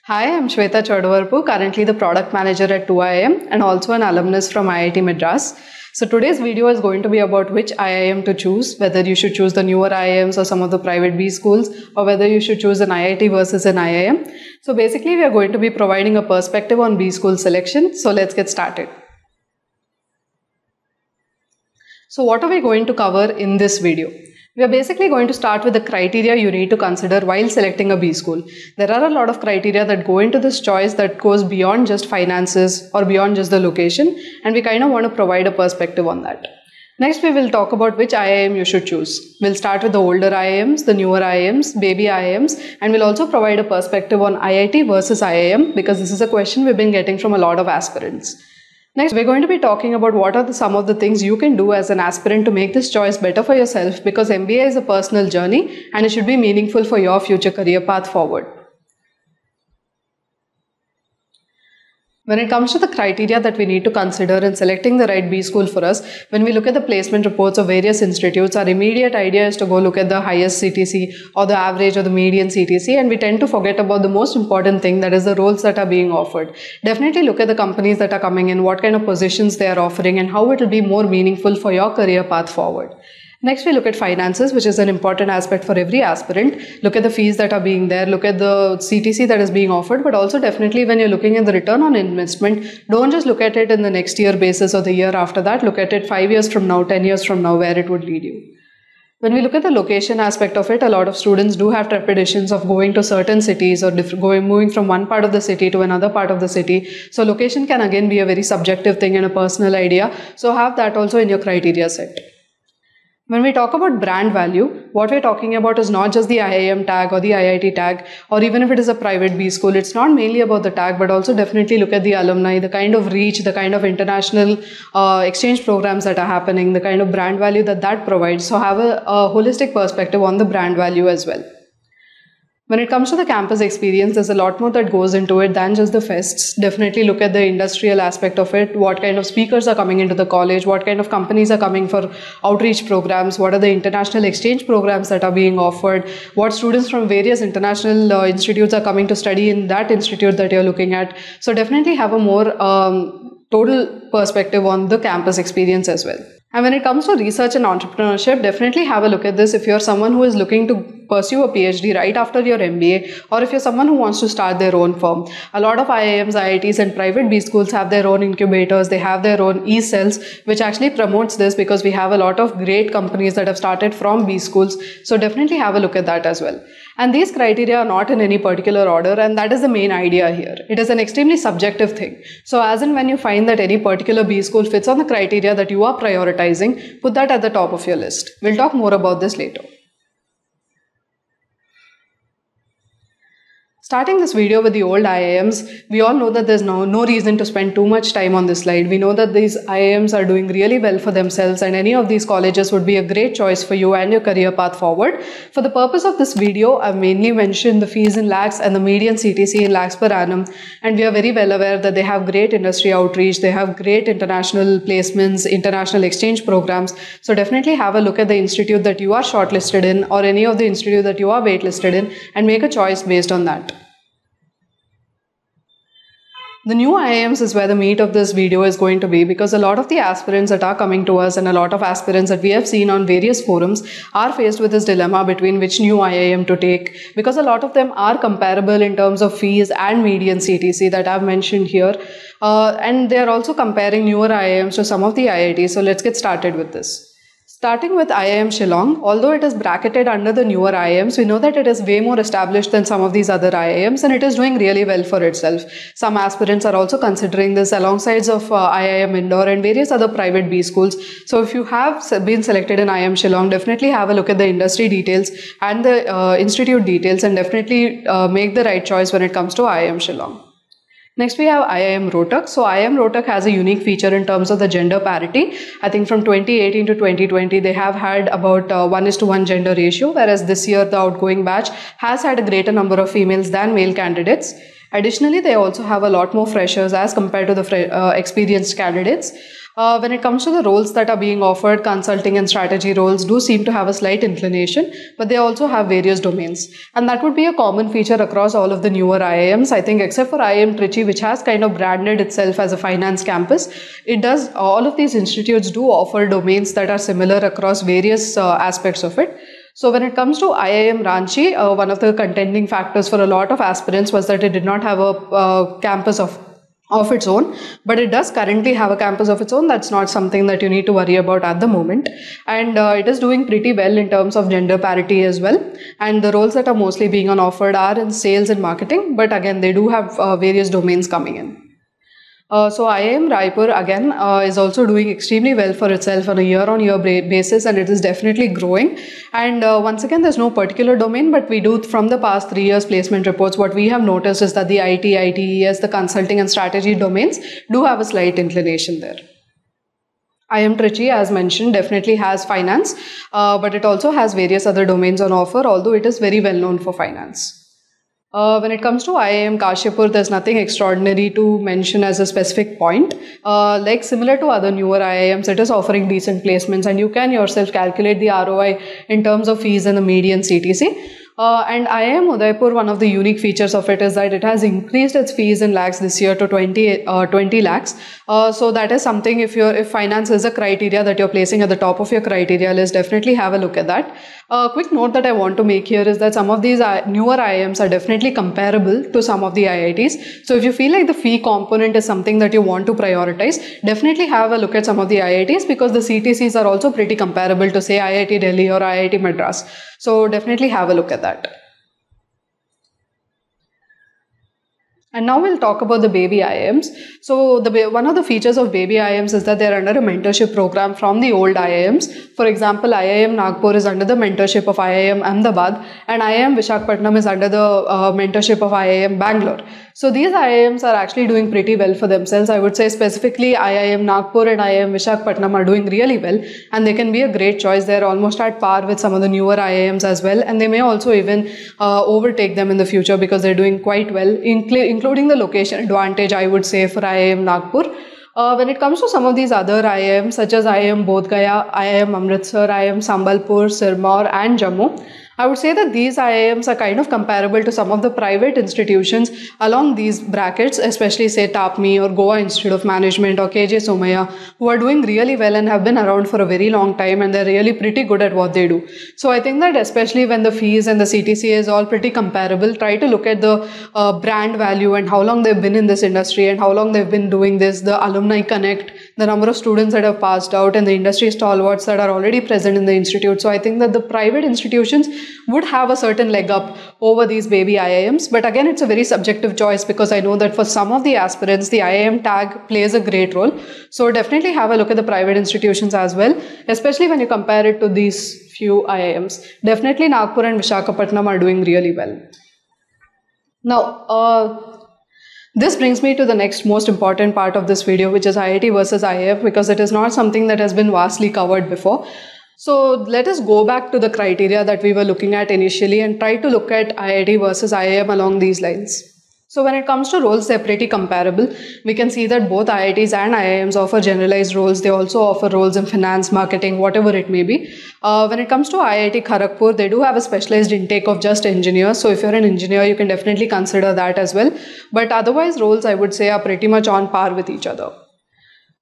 Hi, I'm Shweta Chodavarpu, currently the product manager at 2IIM and also an alumnus from IIT Madras. So today's video is going to be about which IIM to choose, whether you should choose the newer IIMs or some of the private B schools, or whether you should choose an IIT versus an IIM. So basically we are going to be providing a perspective on B school selection. So let's get started. So what are we going to cover in this video? We are basically going to start with the criteria you need to consider while selecting a B school. There are a lot of criteria that go into this choice that goes beyond just finances or beyond just the location, and we kind of want to provide a perspective on that. Next, we will talk about which IIM you should choose. We'll start with the older IIMs, the newer IIMs, baby IIMs, and we'll also provide a perspective on IIT versus IIM because this is a question we've been getting from a lot of aspirants. Next, we're going to be talking about what are some of the things you can do as an aspirant to make this choice better for yourself, because MBA is a personal journey and it should be meaningful for your future career path forward. When it comes to the criteria that we need to consider in selecting the right B school for us, when we look at the placement reports of various institutes, our immediate idea is to go look at the highest CTC or the average or the median CTC, and we tend to forget about the most important thing, that is the roles that are being offered. Definitely look at the companies that are coming in, what kind of positions they are offering, and how it will be more meaningful for your career path forward. Next, we look at finances, which is an important aspect for every aspirant. Look at the fees that are being there, look at the CTC that is being offered, but also definitely when you're looking at the return on investment, don't just look at it in the next year basis or the year after that. Look at it 5 years from now, 10 years from now, where it would lead you. When we look at the location aspect of it, a lot of students do have trepidations of going to certain cities or moving from one part of the city to another part of the city. So location can again be a very subjective thing and a personal idea. So have that also in your criteria set. When we talk about brand value, what we're talking about is not just the IIM tag or the IIT tag, or even if it is a private B school, it's not mainly about the tag, but also definitely look at the alumni, the kind of reach, the kind of international exchange programs that are happening, the kind of brand value that provides. So have a holistic perspective on the brand value as well. When it comes to the campus experience, there's a lot more that goes into it than just the fests. Definitely look at the industrial aspect of it, what kind of speakers are coming into the college, what kind of companies are coming for outreach programs, what are the international exchange programs that are being offered, what students from various international institutes are coming to study in that institute that you're looking at. So definitely have a more total perspective on the campus experience as well. And when it comes to research and entrepreneurship, definitely have a look at this if you're someone who is looking to pursue a PhD right after your MBA, or if you're someone who wants to start their own firm. A lot of IIMs, IITs and private B schools have their own incubators, they have their own e-cells, which actually promotes this because we have a lot of great companies that have started from B schools. So definitely have a look at that as well. And these criteria are not in any particular order, and that is the main idea here. It is an extremely subjective thing. So as and when you find that any particular B school fits on the criteria that you are prioritizing, put that at the top of your list. We'll talk more about this later. Starting this video with the old IIMs, we all know that there's no reason to spend too much time on this slide. We know that these IIMs are doing really well for themselves, and any of these colleges would be a great choice for you and your career path forward. For the purpose of this video, I've mainly mentioned the fees in lakhs and the median CTC in lakhs per annum, and we are very well aware that they have great industry outreach, they have great international placements, international exchange programs. So definitely have a look at the institute that you are shortlisted in or any of the institute that you are waitlisted in and make a choice based on that. The new IIMs is where the meat of this video is going to be, because a lot of the aspirants that are coming to us and a lot of aspirants that we have seen on various forums are faced with this dilemma between which new IIM to take, because a lot of them are comparable in terms of fees and median CTC that I've mentioned here, and they are also comparing newer IIMs to some of the IITs. So let's get started with this. Starting with IIM Shillong, although it is bracketed under the newer IIMs, we know that it is way more established than some of these other IIMs, and it is doing really well for itself. Some aspirants are also considering this alongside of IIM Indore and various other private B schools. So if you have been selected in IIM Shillong, definitely have a look at the industry details and the institute details, and definitely make the right choice when it comes to IIM Shillong. Next, we have IIM Rohtak. So IIM Rohtak has a unique feature in terms of the gender parity. I think from 2018 to 2020, they have had about 1:1 gender ratio, whereas this year the outgoing batch has had a greater number of females than male candidates. Additionally, they also have a lot more freshers as compared to the experienced candidates. When it comes to the roles that are being offered, consulting and strategy roles do seem to have a slight inclination, but they also have various domains. And that would be a common feature across all of the newer IIMs. I think except for IIM Trichy, which has kind of branded itself as a finance campus, all of these institutes do offer domains that are similar across various aspects of it. So when it comes to IIM Ranchi, one of the contending factors for a lot of aspirants was that it did not have a campus of its own, but it does currently have a campus of its own. That's not something that you need to worry about at the moment. And it is doing pretty well in terms of gender parity as well. And the roles that are mostly being offered are in sales and marketing, but again, they do have various domains coming in. So IIM Raipur again is also doing extremely well for itself on a year-on-year basis, and it is definitely growing. And once again, there's no particular domain, but we do, from the past 3 years placement reports, what we have noticed is that the IT, ITES, the consulting and strategy domains do have a slight inclination there. IIM Trichy, as mentioned, definitely has finance, but it also has various other domains on offer, although it is very well known for finance. When it comes to IIM Kashipur, there's nothing extraordinary to mention as a specific point. Like similar to other newer IIMs, it is offering decent placements, and you can yourself calculate the ROI in terms of fees and the median CTC. And IIM Udaipur, one of the unique features of it is that it has increased its fees in lakhs this year to 20 lakhs. So that is something, if finance is a criteria that you're placing at the top of your criteria list, definitely have a look at that. A quick note that I want to make here is that some of these newer IIMs are definitely comparable to some of the IITs. So if you feel like the fee component is something that you want to prioritize, definitely have a look at some of the IITs, because the CTCs are also pretty comparable to say IIT Delhi or IIT Madras. So definitely have a look at that. And now we'll talk about the baby IIMs. So one of the features of baby IIMs is that they're under a mentorship program from the old IIMs. For example, IIM Nagpur is under the mentorship of IIM Ahmedabad, and IIM Visakhapatnam is under the mentorship of IIM Bangalore. So these IIMs are actually doing pretty well for themselves. I would say specifically IIM Nagpur and IIM Visakhapatnam are doing really well, and they can be a great choice. They're almost at par with some of the newer IIMs as well, and they may also even overtake them in the future because they're doing quite well, including the location advantage, I would say, for IIM Nagpur. When it comes to some of these other IIMs, such as IIM Bodh Gaya, IIM Amritsar, IIM Sambalpur, Sirmaur and Jammu, I would say that these IIMs are kind of comparable to some of the private institutions along these brackets, especially say TAPMI or Goa Institute of Management or KJ Somaiya, who are doing really well and have been around for a very long time, and they're really pretty good at what they do. So I think that especially when the fees and the CTC is all pretty comparable, try to look at the brand value and how long they've been in this industry and how long they've been doing this, the alumni connect, the number of students that have passed out, and the industry stalwarts that are already present in the institute. So I think that the private institutions would have a certain leg up over these baby IIMs. But again, it's a very subjective choice, because I know that for some of the aspirants, the IIM tag plays a great role. So definitely have a look at the private institutions as well, especially when you compare it to these few IIMs. Definitely Nagpur and Visakhapatnam are doing really well. Now, this brings me to the next most important part of this video, which is IIT versus IIF, because it is not something that has been vastly covered before. So let us go back to the criteria that we were looking at initially and try to look at IIT versus IIM along these lines. So when it comes to roles, they're pretty comparable. We can see that both IITs and IIMs offer generalized roles. They also offer roles in finance, marketing, whatever it may be. When it comes to IIT Kharagpur, they do have a specialized intake of just engineers. So if you're an engineer, you can definitely consider that as well. But otherwise, roles, I would say, are pretty much on par with each other.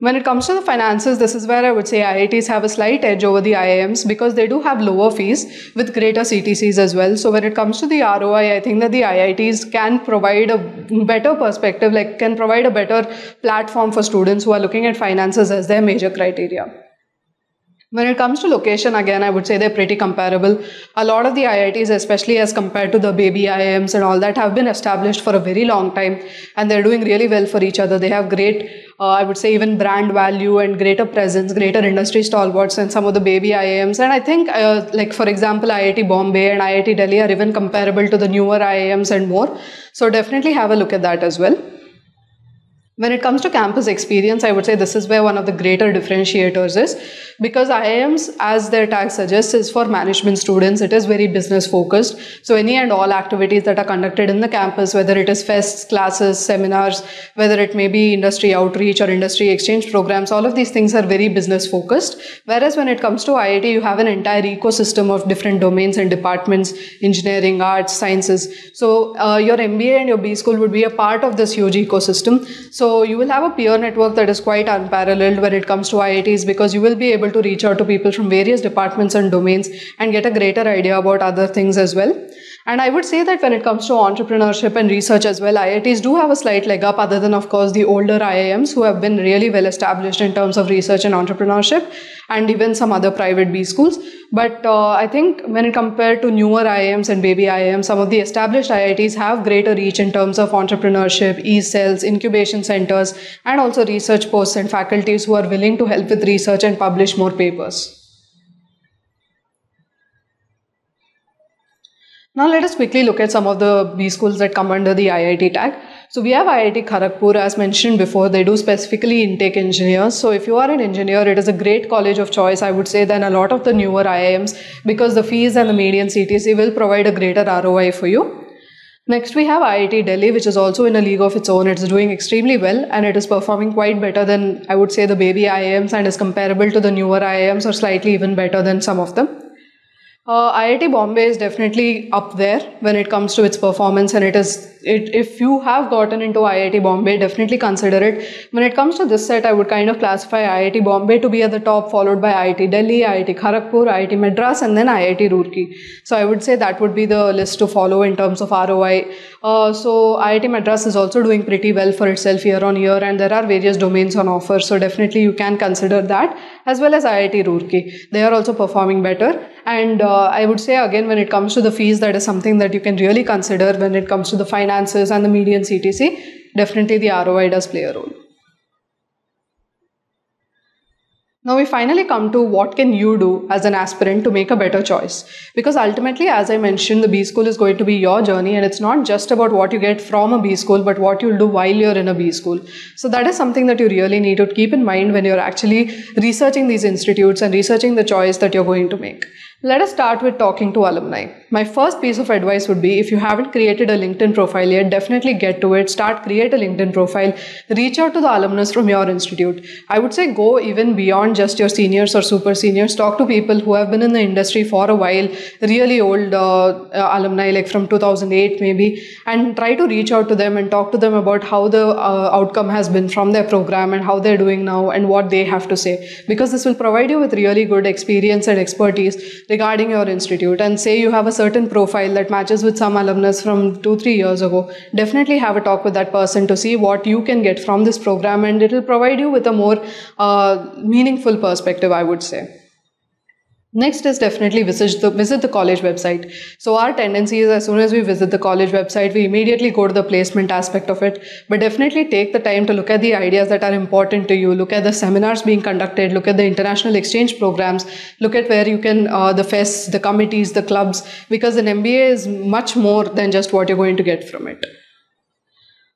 When it comes to the finances, this is where I would say IITs have a slight edge over the IIMs, because they do have lower fees with greater CTCs as well. So when it comes to the ROI, I think that the IITs can provide a better perspective, like can provide a better platform for students who are looking at finances as their major criteria. When it comes to location, again, I would say they're pretty comparable. A lot of the IITs, especially as compared to the baby IIMs and all that, have been established for a very long time, and they're doing really well for each other. They have great, I would say, even brand value and greater presence, greater industry stalwarts than some of the baby IIMs. And I think, like for example, IIT Bombay and IIT Delhi are even comparable to the newer IIMs and more. So definitely have a look at that as well. When it comes to campus experience, I would say this is where one of the greater differentiators is, because IIMs, as their tag suggests, is for management students. It is very business focused. So any and all activities that are conducted in the campus, whether it is fests, classes, seminars, whether it may be industry outreach or industry exchange programs, all of these things are very business focused. Whereas when it comes to IIT, you have an entire ecosystem of different domains and departments, engineering, arts, sciences. So your MBA and your B school would be a part of this huge ecosystem. So you will have a peer network that is quite unparalleled when it comes to IITs, because you will be able to reach out to people from various departments and domains and get a greater idea about other things as well. And I would say that when it comes to entrepreneurship and research as well, IITs do have a slight leg up, other than, of course, the older IIMs who have been really well established in terms of research and entrepreneurship, and even some other private B schools. But I think when it compared to newer IIMs and baby IIMs, some of the established IITs have greater reach in terms of entrepreneurship, e-cells, incubation centers, and also research posts and faculties who are willing to help with research and publish more papers. Now let us quickly look at some of the B schools that come under the IIT tag. So we have IIT Kharagpur, as mentioned before. They do specifically intake engineers. So if you are an engineer, it is a great college of choice, I would say, than a lot of the newer IIMs, because the fees and the median CTC will provide a greater ROI for you. Next, we have IIT Delhi, which is also in a league of its own. It's doing extremely well, and it is performing quite better than, I would say, the baby IIMs, and is comparable to the newer IIMs, or slightly even better than some of them. IIT Bombay is definitely up there when it comes to its performance, and if you have gotten into IIT Bombay, definitely consider it. When it comes to this set, I would kind of classify IIT Bombay to be at the top, followed by IIT Delhi, IIT Kharagpur, IIT Madras, and then IIT Roorkee. So I would say that would be the list to follow in terms of ROI. So IIT Madras is also doing pretty well for itself year on year, and there are various domains on offer. So definitely you can consider that, as well as IIT Roorkee. They are also performing better. And I would say, again, when it comes to the fees, that is something that you can really consider when it comes to the finances and the median CTC. Definitely the ROI does play a role. Now we finally come to what can you do as an aspirant to make a better choice. Because ultimately, as I mentioned, the B school is going to be your journey, and it's not just about what you get from a B school, but what you'll do while you're in a B school. So that is something that you really need to keep in mind when you're actually researching these institutes and researching the choice that you're going to make. Let us start with talking to alumni. My first piece of advice would be, if you haven't created a LinkedIn profile yet, definitely get to it. Create a LinkedIn profile. Reach out to the alumnus from your institute. I would say go even beyond just your seniors or super seniors. Talk to people who have been in the industry for a while, really old alumni, like from 2008 maybe, and try to reach out to them and talk to them about how the outcome has been from their program and how they're doing now and what they have to say. Because this will provide you with really good experience and expertise regarding your institute. And say you have a certain profile that matches with some alumnus from 2-3 years ago, definitely have a talk with that person to see what you can get from this program, and it will provide you with a more meaningful perspective, I would say. Next is definitely visit the college website. So our tendency is, as soon as we visit the college website, we immediately go to the placement aspect of it. But definitely take the time to look at the ideas that are important to you. Look at the seminars being conducted. Look at the international exchange programs. Look at where you can, the fests, the committees, the clubs, because an MBA is much more than just what you're going to get from it.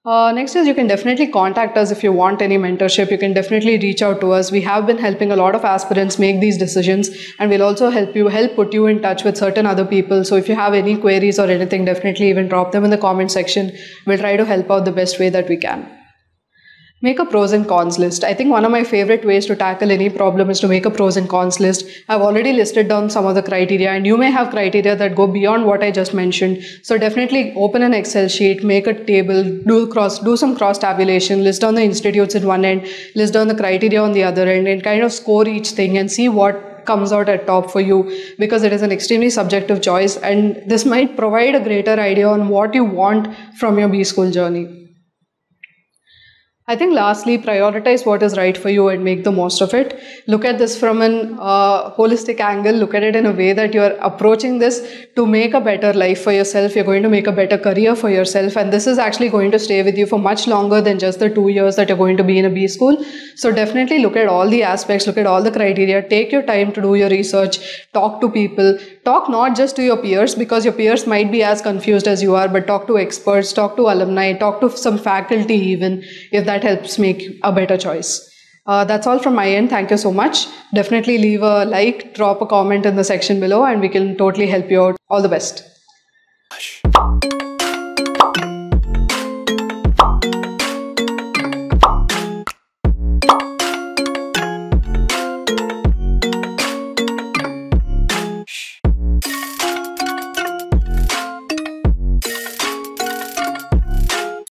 Next is, you can definitely contact us if you want any mentorship. You can definitely reach out to us. We have been helping a lot of aspirants make these decisions, and we'll also help put you in touch with certain other people. So if you have any queries or anything, definitely even drop them in the comment section. We'll try to help out the best way that we can. Make a pros and cons list. I think one of my favorite ways to tackle any problem is to make a pros and cons list. I've already listed down some of the criteria, and you may have criteria that go beyond what I just mentioned. So definitely open an Excel sheet, make a table, do some cross tabulation, list down the institutes in one end, list down the criteria on the other end, and kind of score each thing and see what comes out at top for you, because it is an extremely subjective choice, and this might provide a greater idea on what you want from your B school journey. I think lastly, prioritize what is right for you and make the most of it. Look at this from an holistic angle. Look at it in a way that you're approaching this to make a better life for yourself. You're going to make a better career for yourself, and this is actually going to stay with you for much longer than just the 2 years that you're going to be in a B school. So definitely look at all the aspects, look at all the criteria, take your time to do your research, talk to people, talk not just to your peers, because your peers might be as confused as you are, but talk to experts, talk to alumni, talk to some faculty even, if that that helps make a better choice. That's all from my end. Thank you so much. Definitely leave a like, drop a comment in the section below, and we can totally help you out. All the best.